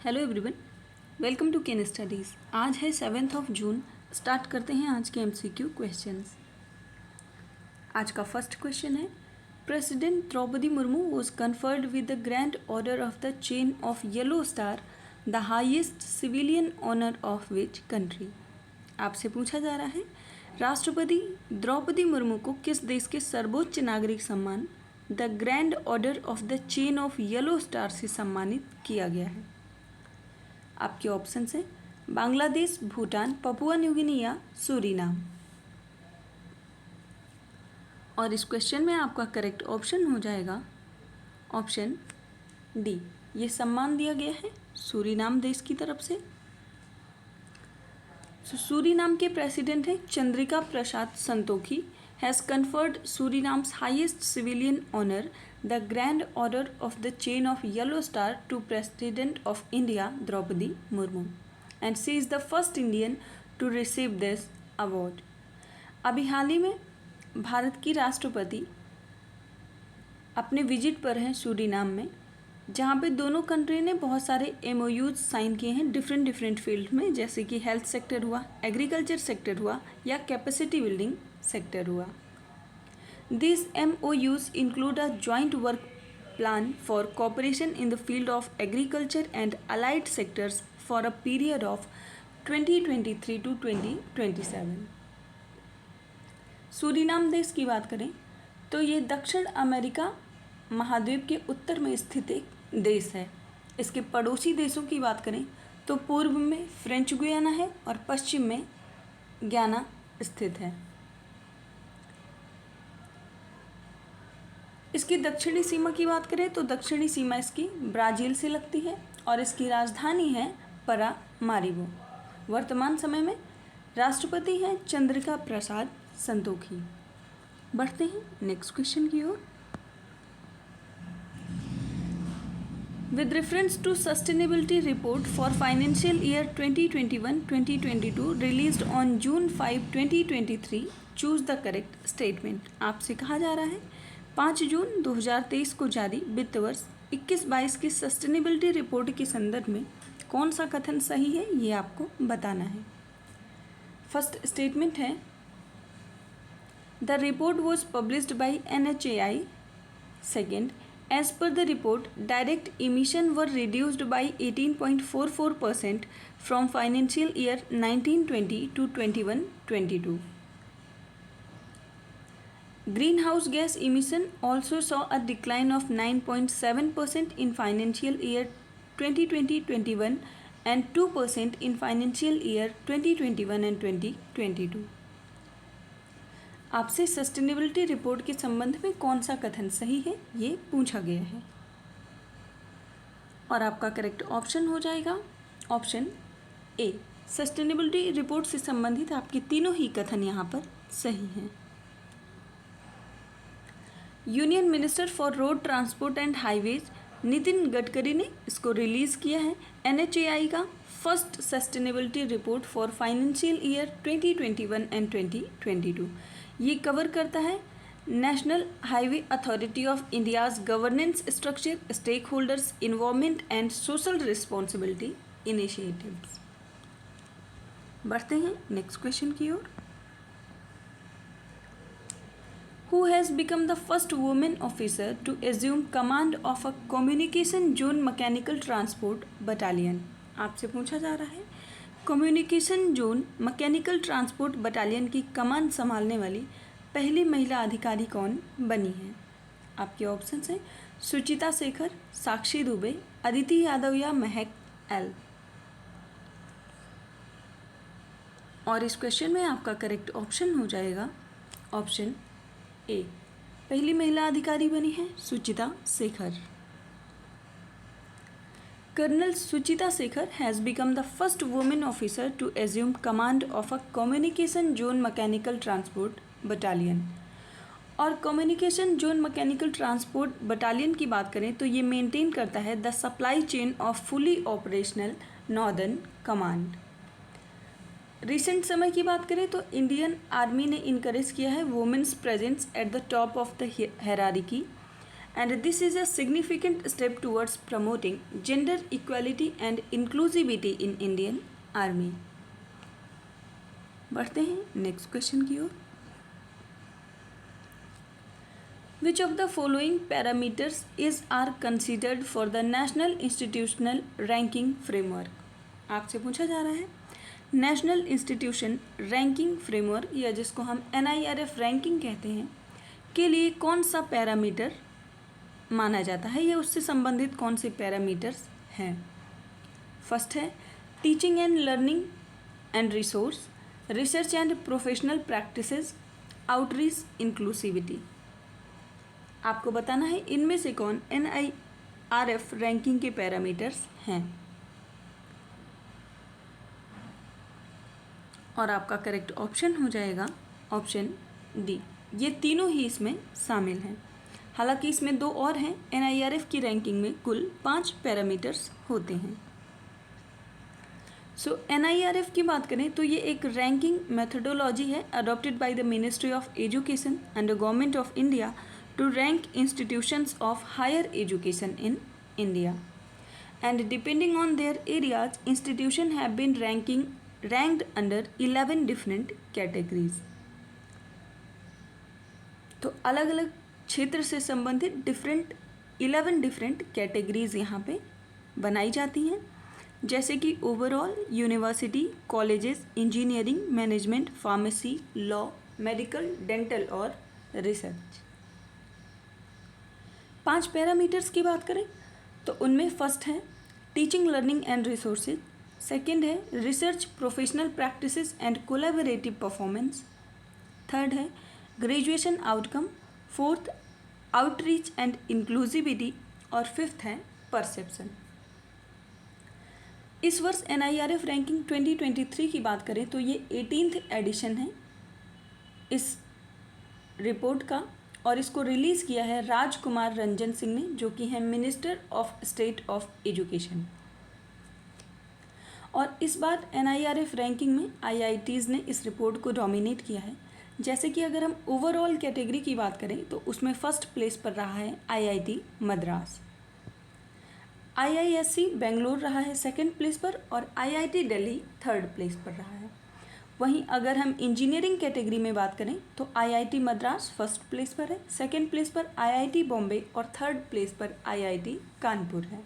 Hello everyone, welcome to Ken Studies. आज है 7 जून। Start करते हैं आज के एमसीक्यू क्वेश्चंस। आज का फर्स्ट क्वेश्चन है, president Droupadi Murmu was conferred with the grand order of the chain of yellow star, the highest civilian honour of which country. आपसे पूछा जा रहा है, राष्ट्रपति द्रौपदी मुर्मू को किस देश के सर्वोच्च नागरिक सम्मान the grand order of the chain of yellow star से सम्मानित किया गया है। आपके ऑप्शंस हैं Bangladesh, Bhutan, Papua New Guinea या सूरीनाम। और इस क्वेश्चन में आपका करेक्ट ऑप्शन हो जाएगा ऑप्शन डी। ये सम्मान दिया गया है सूरीनाम देश की तरफ से। सूरीनाम के प्रेसिडेंट हैं Chandrika Prasad Santokhi, has conferred Suriname's highest civilian honor, the Grand Order of the Chain of Yellow Star, to President of India Draupadi Murmu, and she is the first Indian to receive this award. अभी हाल ही में भारत की राष्ट्रपति अपने visit पर हैं Suriname में, जहाँ पे दोनों कंट्री ने बहुत सारे MOUs साइन किए हैं डिफरेंट फील्ड में, जैसे कि हेल्थ सेक्टर हुआ, एग्रीकल्चर सेक्टर हुआ या कैपेसिटी बिल्डिंग सेक्टर हुआ। These MOUs include a joint work plan for cooperation in the field of agriculture and allied sectors for a period of 2023 to 2027। Suriname देश की बात करें तो ये दक्षिण अमेरिका महाद्वीप के उत्तर में स्थित एक देश है। इसके पड़ोसी देशों की बात करें तो पूर्व में फ्रेंच गुयाना है और पश्चिम में गयाना स्थित है। इसकी दक्षिणी सीमा की बात करें तो दक्षिणी सीमा इसकी ब्राज़ील से लगती है और इसकी राजधानी है परामारिबो। वर्तमान समय में राष्ट्रपति हैं चंद्रिका प्रसाद संतोखी। बढ़ते हैं नेक्स्ट क्वेश्चन की ओर। With reference to Sustainability Report for Financial Year 2021-2022 released on June 5, 2023, choose the correct statement। आपसे कहा जा रहा है 5 जून 2023 को जारी वित्त वर्ष 21-22 की सस्टेनेबिलिटी रिपोर्ट के संदर्भ में कौन सा कथन सही है, ये आपको बताना है। फर्स्ट स्टेटमेंट है, the report was published by NHAI। Second, as per the report, direct emission were reduced by 18.44% from financial year 1920 to 21-22. Greenhouse gas emission also saw a decline of 9.7% in financial year 2020-21 and 2% in financial year 2021 and 2022. आपसे sustainability report के संबंध में कौन सा कथन सही है, ये पूछा गया है। और आपका करेक्ट ऑप्शन हो जाएगा ऑप्शन ए। सस्टेनेबिलिटी रिपोर्ट से संबंधित आपके तीनों ही कथन यहाँ पर सही हैं। Union minister for road transport and highways Nitin Gadkari ने इसको रिलीज़ किया है। NHAI का first sustainability report for financial year 2021 and 2022। ये कवर करता है national highway authority of India's governance structure, stakeholders, involvement and social responsibility initiatives. बढ़ते हैं नेक्स्ट क्वेश्चन की ओर। Who has become the first woman officer to assume command of a communication zone mechanical transport battalion? आपसे पूछा जा रहा है communication zone mechanical transport battalion की कमान संभालने वाली पहली महिला अधिकारी कौन बनी है। आपके ऑप्शंस हैं सुचिता शेखर, साक्षी दुबे, अदिति यादव या महक एल। और इस क्वेश्चन में आपका करेक्ट ऑप्शन हो जाएगा ऑप्शन ए। पहली महिला अधिकारी बनी है सुचिता Shekhar. Colonel Suchita Shekhar has become the first woman officer to assume command of a communication zone mechanical transport battalion। और communication zone mechanical transport battalion की बात करें तो ये मेंटेन करता है the supply chain of fully operational northern command. Recent समय की बात करें तो इंडियन आर्मी ने इनकरेज किया है women's presence at the top of the hierarchy and this is a significant step towards promoting gender equality and inclusivity in Indian Army. बढ़ते हैं नेक्स्ट क्वेश्चन की ओर. Which of the following parameters are considered for the National Institutional Ranking Framework? आपसे पूछा जा रहा है national institution ranking framework या जिसको हम NIRF रैंकिंग कहते हैं के लिए कौन सा पैरामीटर माना जाता है या उससे संबंधित कौन से पैरामीटर्स हैं. फर्स्ट है teaching and learning and resource, research and professional practices, outreach, inclusivity. आपको बताना है इनमें से कौन NIRF रैंकिंग के पैरामीटर्स हैं. और आपका करेक्ट ऑप्शन हो जाएगा ऑप्शन डी. ये तीनों ही इसमें शामिल हैं. हालांकि इसमें 2 और हैं. NIRF की रैंकिंग में कुल 5 पैरामीटर्स होते हैं. सो NIRF की बात करें तो ये एक रैंकिंग मेथडोलॉजी है adopted by the ministry of education and the government of India to rank institutions of higher education in India, and depending on their areas institutions have been ranked under 11 different categories. तो अलग अलग क्षेत्र से संबंधित 11 different categories यहाँ पे बनाई जाती हैं, जैसे कि overall, university, colleges, engineering, management, pharmacy, law, medical, dental और रिसर्च. 5 पैरामीटर्स की बात करें तो उनमें फर्स्ट है teaching learning and resources, second है research professional practices and collaborative performance, third है graduation outcome, fourth outreach and inclusivity और फिफ्थ है परसेप्शन. इस वर्ष NIRF रैंकिंग 2023 की बात करें तो ये 18th एडिशन है इस रिपोर्ट का, और इसको रिलीज़ किया है राजकुमार रंजन सिंह ने, जो कि हैं minister of state of education. और इस बार NIRF रैंकिंग में IITs ने इस रिपोर्ट को डोमिनेट किया है. जैसे कि अगर हम ओवरऑल कैटेगरी की बात करें तो उसमें फर्स्ट प्लेस पर रहा है IIT मद्रास, IISc बेंगलोर रहा है सेकंड प्लेस पर और IIT दिल्ली थर्ड प्लेस पर रहा है. वहीं अगर हम इंजीनियरिंग कैटेगरी में बात करें तो IIT मद्रास फर्स्ट प्लेस पर है, सेकंड प्लेस पर IIT बॉम्बे और थर्ड प्लेस पर IIT कानपुर है.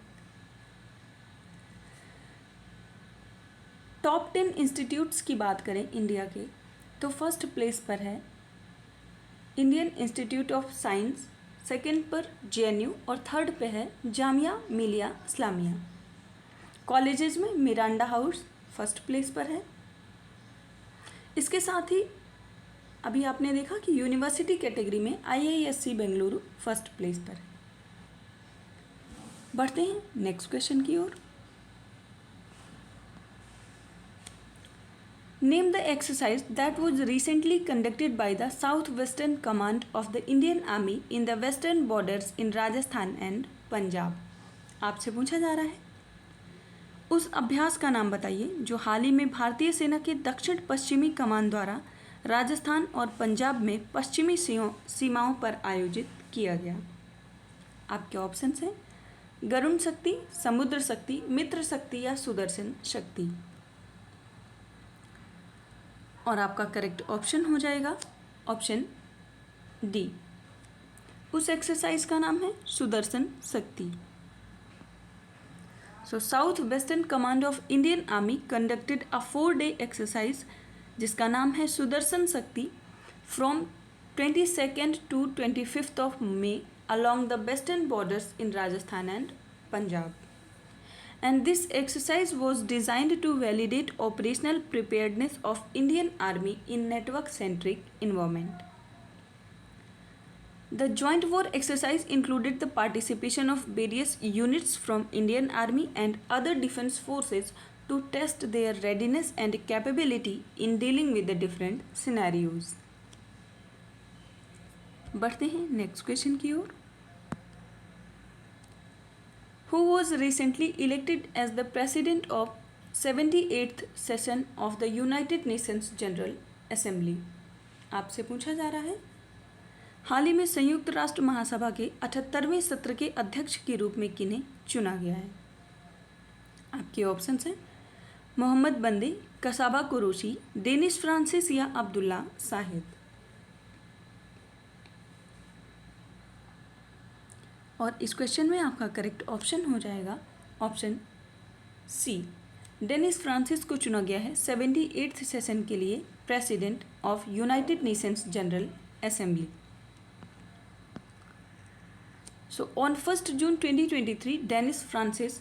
टॉप 10 इंस्टीट्यूट्स की बात करें इंडिया के तो फर्स्ट प्लेस पर है Indian Institute of Science, second पर JNU और थर्ड पे है जामिया मिलिया इस्लामिया. कॉलेजेस में मिरांडा हाउस फर्स्ट प्लेस पर है. इसके साथ ही अभी आपने देखा कि यूनिवर्सिटी कैटेगरी में IISc बेंगलुरु फर्स्ट प्लेस पर है. बढ़ते हैं नेक्स्ट क्वेश्चन की ओर. Name the exercise that was recently conducted by the South Western Command of the Indian Army in the western borders in Rajasthan and Punjab. आपसे पूछा जा रहा है उस अभ्यास का नाम बताइए जो हाल ही में भारतीय सेना के दक्षिण पश्चिमी कमान द्वारा राजस्थान और पंजाब में पश्चिमी सीमाओं पर आयोजित किया गया. आपके ऑप्शंस हैं गरुण शक्ति, समुद्र शक्ति, मित्र शक्ति या सुदर्शन शक्ति. और आपका करेक्ट ऑप्शन हो जाएगा ऑप्शन डी. उस एक्सरसाइज का नाम है सुदर्शन शक्ति. So South Western Command of Indian Army conducted a 4-day exercise जिसका नाम है सुदर्शन शक्ति from 22nd to 25th of May along the western borders in Rajasthan and Punjab. And this exercise was designed to validate operational preparedness of Indian Army in network-centric environment. The joint war exercise included the participation of various units from Indian Army and other defense forces to test their readiness and capability in dealing with the different scenarios. बढ़ते हैं next question की ओर. Who was recently elected as the president of 78th session of the United Nations General Assembly? आपसे पूछा जा रहा है हाल ही में संयुक्त राष्ट्र महासभा के 78वें सत्र के अध्यक्ष के रूप में किन्हें चुना गया है? आपके ऑप्शंस हैं मोहम्मद बंदे, कसाबा कुरैशी, डेनिस फ्रांसिस या अब्दुल्ला शाहिद। और इस क्वेश्चन में आपका करेक्ट ऑप्शन हो जाएगा ऑप्शन सी, डेनिस फ्रांसिस को चुना गया है 78th सेशन के लिए president of United Nations General Assembly. So on 1 June 2023 Dennis Francis,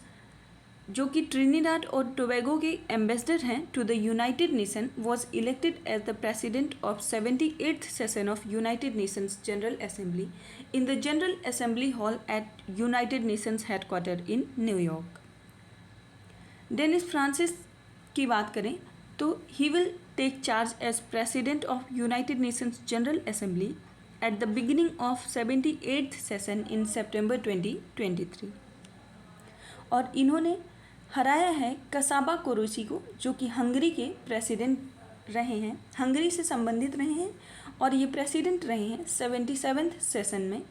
जो कि ट्रिनिडाड और टोबैगो के एम्बेसडर हैं to the United Nation, was elected as the president of 78th session of United Nations General Assembly in the General Assembly hall at United Nations headquarter in New York. Dennis Francis की बात करें तो he will take charge as president of United Nations General assembly eight the beginning of 78th session in September 2023। और इन्होंने हराया है कसाबा कुरैशी को, जो कि हंगरी के प्रेसिडेंट रहे हैं, हंगरी से संबंधित रहे हैं और ये प्रेसिडेंट रहे हैं 77वें सेशन में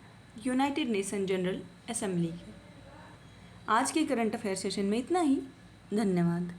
यूनाइटेड नेशन जनरल असेंबली के। आज के करंट अफेयर सेशन में इतना ही। धन्यवाद।